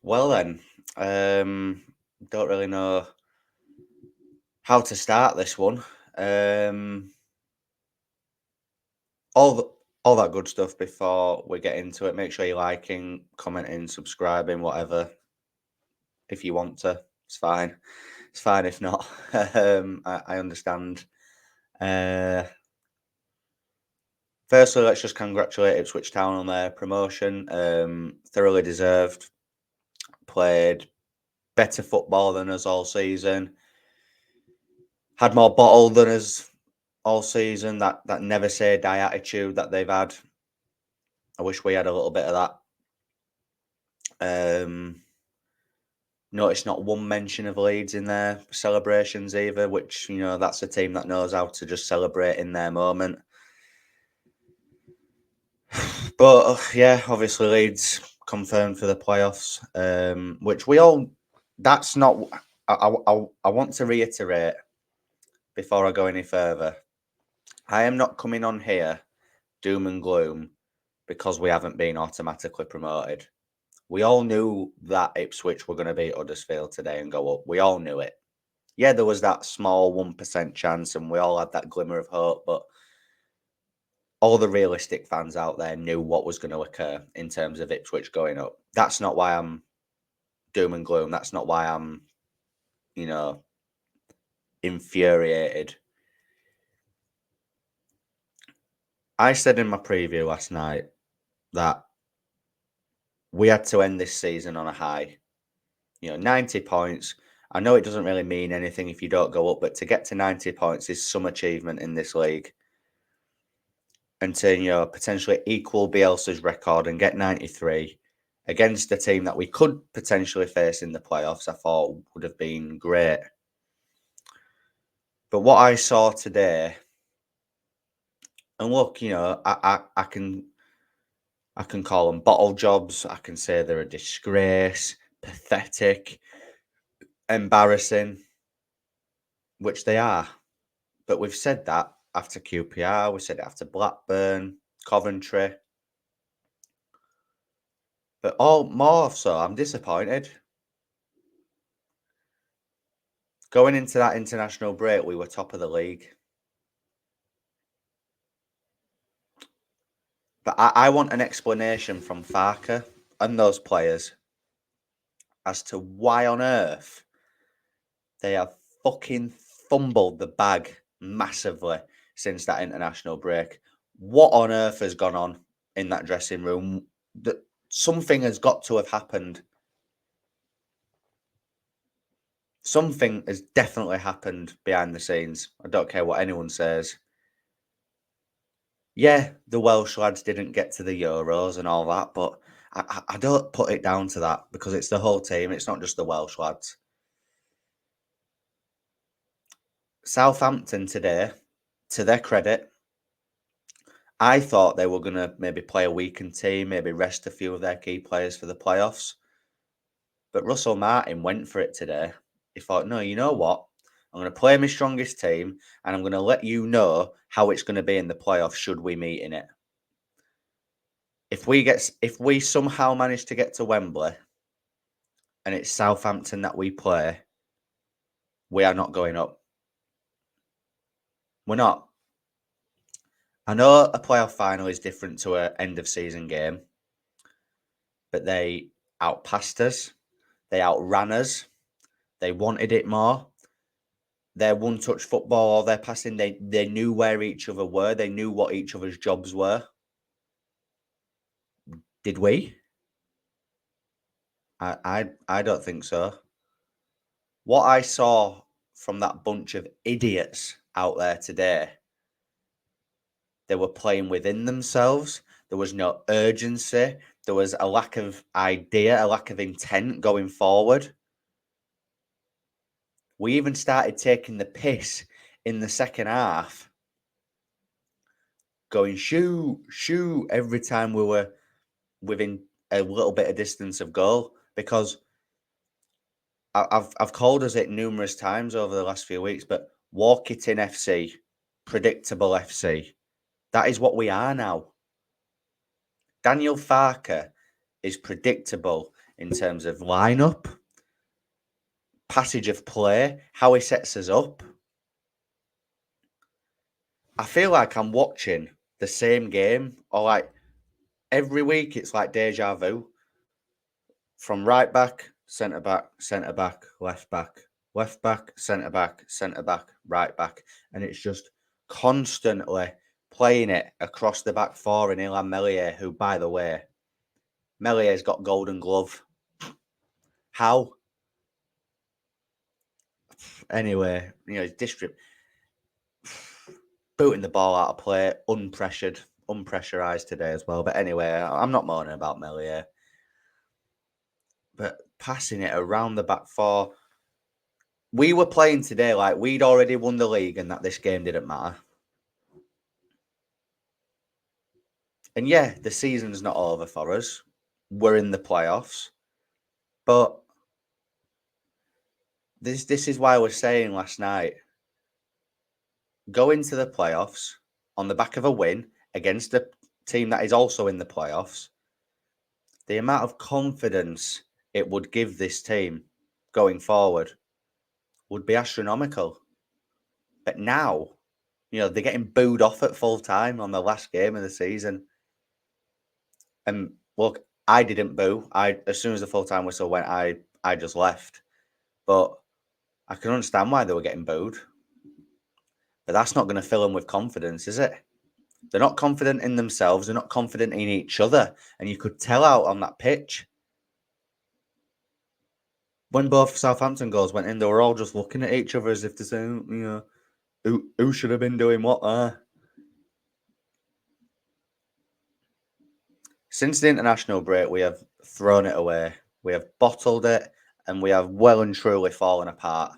Well then, don't really know how to start this one. Um, all the, all that good stuff before we get into it. Make sure you're liking, commenting, subscribing, whatever. If you want to, it's fine. It's fine if not. I understand. Uh, Firstly, let's just congratulate Ipswich Town on their promotion. Thoroughly deserved. Played better football than us all season. Had more bottle than us all season. That never say die attitude that they've had. I wish we had a little bit of that. Notice not one mention of Leeds in their celebrations either, which that's a team that knows how to just celebrate in their moment. But yeah, obviously Leeds confirmed for the playoffs, which we all. That's not. I want to reiterate before I go any further. I am not coming on here doom and gloom because we haven't been automatically promoted. We all knew that Ipswich were going to beat Huddersfield today and go up. We all knew it. Yeah, there was that small 1% chance, and we all had that glimmer of hope, but all the realistic fans out there knew what was going to occur in terms of Ipswich going up. That's not why I'm doom and gloom. That's not why I'm, you know, infuriated. I said in my preview last night that we had to end this season on a high. 90 points. I know it doesn't really mean anything if you don't go up, but to get to 90 points is some achievement in this league. And to, potentially equal Bielsa's record and get 93 against a team that we could potentially face in the playoffs, I thought would have been great. But what I saw today, and look, I can call them bottle jobs. I can say they're a disgrace, pathetic, embarrassing, which they are. But we've said that after QPR, we said it after Blackburn, Coventry. But more so, I'm disappointed. Going into that international break, we were top of the league. But I want an explanation from Farker and those players as to why on earth they have fucking fumbled the bag massively since that international break. What on earth has gone on in that dressing room? Something has got to have happened. Something has definitely happened behind the scenes. I don't care what anyone says. Yeah, the Welsh lads didn't get to the Euros and all that, but I don't put it down to that because it's the whole team. It's not just the Welsh lads. Southampton today, to their credit, I thought they were going to maybe play a weakened team, maybe rest a few of their key players for the playoffs. But Russell Martin went for it today. He thought, no, you know what? I'm going to play my strongest team and I'm going to let you know how it's going to be in the playoffs should we meet in it. If we somehow manage to get to Wembley and it's Southampton that we play, we are not going up. We're not. I know a playoff final is different to an end of season game, but they outpassed us. They outran us. They wanted it more. Their one-touch football or their passing, they knew where each other were. They knew what each other's jobs were. Did we? I don't think so. What I saw from that bunch of idiots out there today, they were playing within themselves. There was no urgency. There was a lack of idea, a lack of intent going forward. We even started taking the piss in the second half, going shoot every time we were within a little bit of distance of goal because I've called us it numerous times over the last few weeks, but walk it in FC, predictable FC. That is what we are now. Daniel Farker is predictable. in terms of lineup, passage of play, how he sets us up. I feel like I'm watching the same game, or like every week it's like deja vu. From right back, centre back, left back, centre back, right back. And it's just constantly playing it across the back four in Illan Meslier, who, by the way, Mellier's got golden glove. How? Anyway, his district booting the ball out of play, unpressurized today as well. But anyway, I'm not moaning about Meslier. But passing it around the back four, we were playing today like we'd already won the league and that this game didn't matter. And yeah, the season's not over for us. We're in the playoffs. But this is why I was saying last night, go into the playoffs on the back of a win against a team that is also in the playoffs. The amount of confidence it would give this team going forward would be astronomical. But now, they're getting booed off at full time on the last game of the season. And look, I didn't boo. As soon as the full time whistle went, I just left. But I can understand why they were getting booed. But that's not going to fill them with confidence, is it? They're not confident in themselves. They're not confident in each other. And you could tell out on that pitch. When both Southampton goals went in, they were all just looking at each other as if to say, who should have been doing what there? Since the international break, we have thrown it away. We have bottled it, and we have well and truly fallen apart,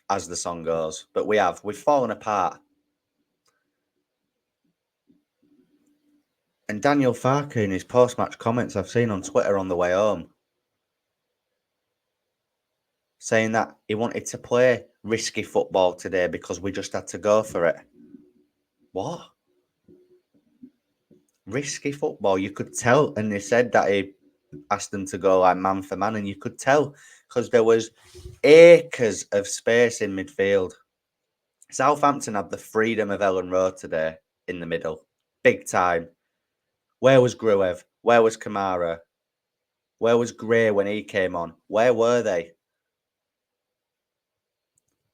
as the song goes. But we've fallen apart. And Daniel Farke, in his post-match comments I've seen on Twitter on the way home, saying that he wanted to play risky football today because we just had to go for it. What? Risky football? You could tell. And they said that he asked them to go like man for man, and you could tell because there was acres of space in midfield. Southampton had the freedom of Ellen Road today in the middle. Big time. Where was Gruev? Where was Kamara? Where was Gray when he came on? Where were they?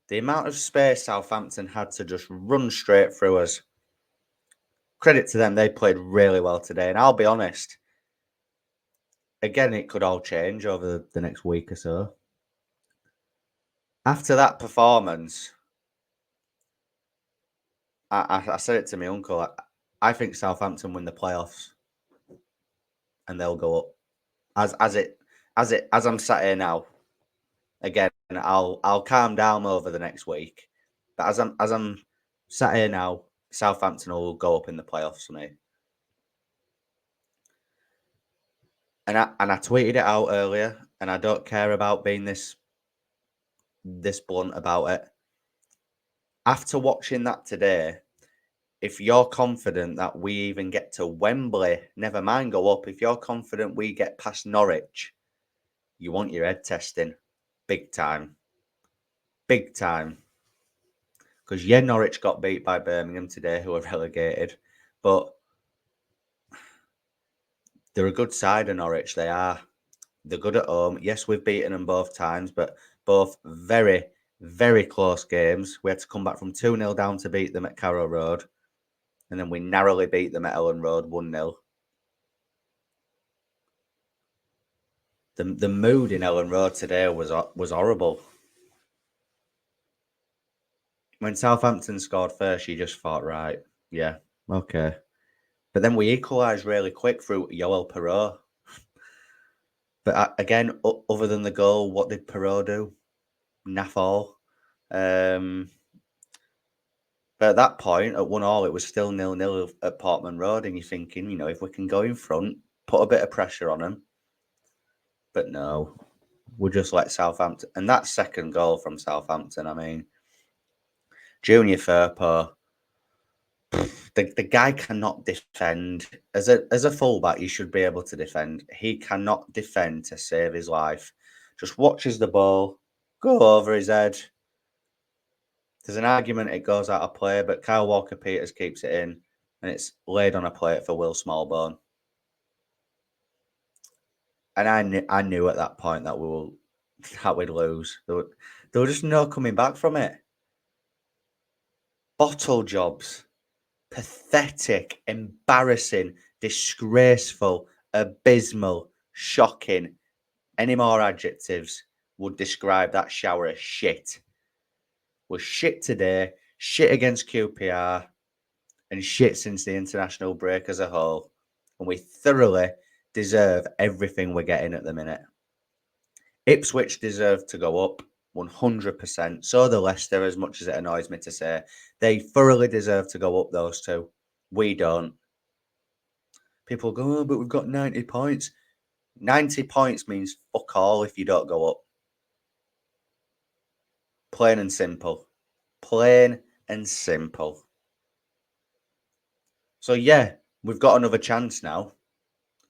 The amount of space Southampton had to just run straight through us. Credit to them, they played really well today. And I'll be honest, again, it could all change over the next week or so. After that performance, I said it to my uncle, I think Southampton win the playoffs and they'll go up. As I'm sat here now, again, I'll calm down over the next week. But as I'm sat here now, Southampton will go up in the playoffs for me. And I tweeted it out earlier, and I don't care about being this blunt about it. After watching that today, if you're confident that we even get to Wembley, never mind go up, if you're confident we get past Norwich, you want your head testing. Big time. Big time. Because, yeah, Norwich got beat by Birmingham today, who are relegated. But they're a good side of Norwich, they are. They're good at home. Yes, we've beaten them both times, but both very, very close games. We had to come back from 2-0 down to beat them at Carrow Road. And then we narrowly beat them at Ellen Road 1-0. The mood in Ellen Road today was horrible. When Southampton scored first, you just thought, right, yeah, okay. But then we equalised really quick through Yoel Perot. But again, other than the goal, what did Perot do? Naff all. But at that point, at 1-1, it was still 0-0 at Portman Road, and you're thinking, if we can go in front, put a bit of pressure on them. But no, we'll just let Southampton. And that second goal from Southampton, I mean, Junior Firpo, The guy cannot defend. As a fullback, he should be able to defend. He cannot defend to save his life. Just watches the ball go over his head. There's an argument it goes out of play, but Kyle Walker-Peters keeps it in, and it's laid on a plate for Will Smallbone. And I knew at that point that we'd lose. There were just no coming back from it. Bottle jobs. Pathetic, embarrassing, disgraceful, abysmal, shocking. Any more adjectives would describe that shower as shit. We're shit today, shit against QPR, and shit since the international break as a whole. And we thoroughly deserve everything we're getting at the minute. Ipswich deserve to go up 100%. So the Leicester, as much as it annoys me to say. They thoroughly deserve to go up, those two. We don't. People go, oh, but we've got 90 points. 90 points means fuck all if you don't go up. Plain and simple. Plain and simple. So yeah, we've got another chance now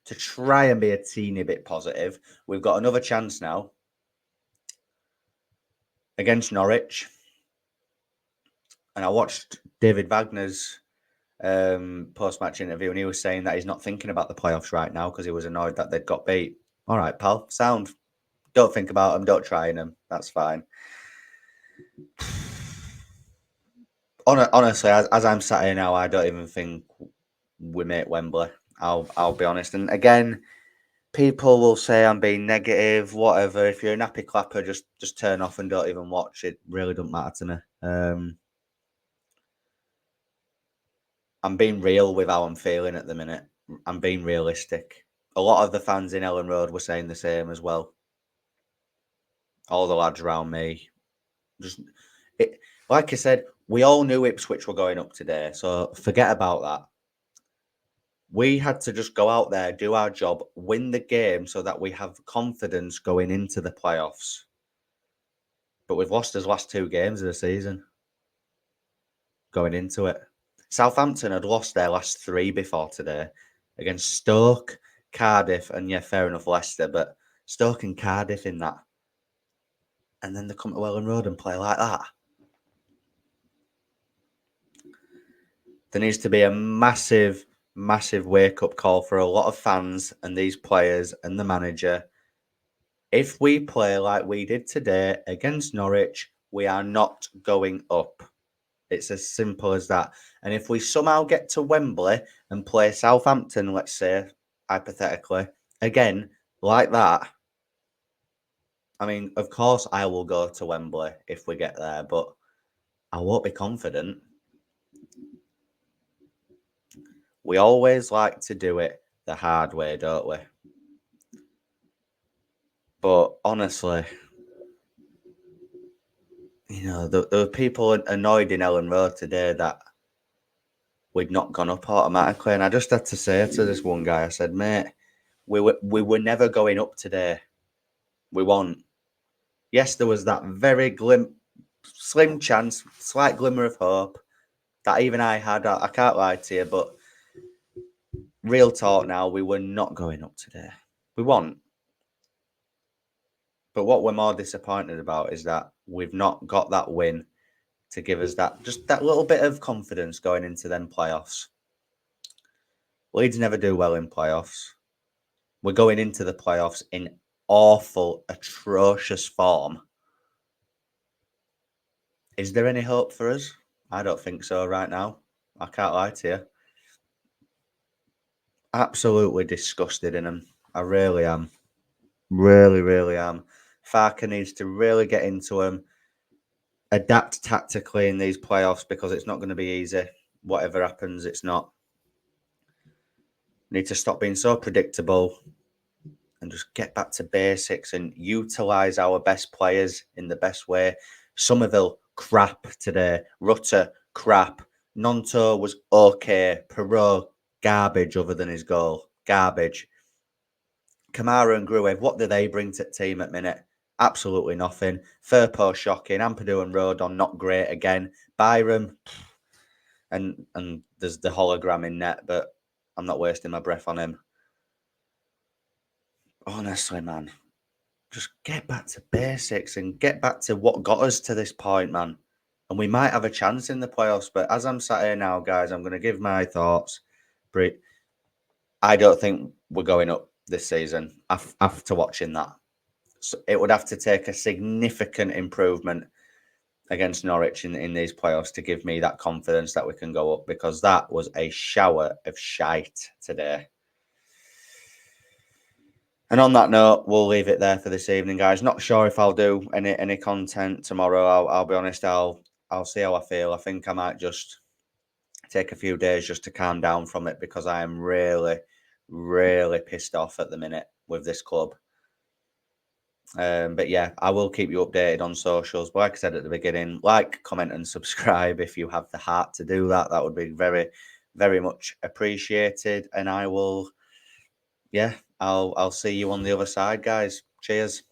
to try and be a teeny bit positive. We've got another chance now against Norwich. And I watched David Wagner's post-match interview, and he was saying that he's not thinking about the playoffs right now because he was annoyed that they'd got beat. All right, pal, sound. Don't think about them. Don't try them. That's fine. Honestly, as I'm sat here now, I don't even think we make Wembley. I'll be honest. And again, people will say I'm being negative, whatever. If you're an happy clapper, just turn off and don't even watch. It really doesn't matter to me. I'm being real with how I'm feeling at the minute. I'm being realistic. A lot of the fans in Ellen Road were saying the same as well. All the lads around me. Like I said, we all knew Ipswich were going up today, so forget about that. We had to just go out there, do our job, win the game so that we have confidence going into the playoffs. But we've lost his last 2 games of the season going into it. Southampton had lost their last 3 before today against Stoke, Cardiff, and yeah, fair enough, Leicester, but Stoke and Cardiff in that. And then they come to Ellen Road and play like that. There needs to be a massive, massive wake-up call for a lot of fans and these players and the manager. If we play like we did today against Norwich, we are not going up. It's as simple as that. And if we somehow get to Wembley and play Southampton, let's say, hypothetically, again, like that, I mean, of course I will go to Wembley if we get there, but I won't be confident. We always like to do it the hard way, don't we? But honestly, you know, there were people annoyed in Ellen Road today that we'd not gone up automatically. And I just had to say to this one guy, I said, mate, we were never going up today. We won't. Yes, there was that very slim chance, slight glimmer of hope that even I had. I can't lie to you, but real talk now, we were not going up today. We won't. But what we're more disappointed about is that we've not got that win to give us that little bit of confidence going into them playoffs. Leeds never do well in playoffs. We're going into the playoffs in awful, atrocious form. Is there any hope for us? I don't think so right now. I can't lie to you. Absolutely disgusted in them. I really am. Really, really am. Farker needs to really get into them. Adapt tactically in these playoffs because it's not going to be easy. Whatever happens, it's not. Need to stop being so predictable and just get back to basics and utilise our best players in the best way. Somerville, crap today. Rutter, crap. Nonto was okay. Perot, garbage other than his goal. Garbage. Kamara and Gruev, what do they bring to the team at minute? Absolutely nothing. Firpo, shocking. Ampadu and Rodon, not great again. Byram, and there's the hologram in net, but I'm not wasting my breath on him. Honestly, man, just get back to basics and get back to what got us to this point, man. And we might have a chance in the playoffs. But as I'm sat here now, guys, I'm going to give my thoughts. I don't think we're going up this season after watching that. So it would have to take a significant improvement against Norwich in these playoffs to give me that confidence that we can go up, because that was a shower of shite today. And on that note, we'll leave it there for this evening, guys. Not sure if I'll do any content tomorrow. I'll be honest. I'll see how I feel. I think I might just take a few days just to calm down from it, because I am really, really pissed off at the minute with this club. But yeah, I will keep you updated on socials. But like I said at the beginning, like, comment, and subscribe if you have the heart to do that. That would be very, very much appreciated. And I will, yeah, I'll see you on the other side, guys. Cheers.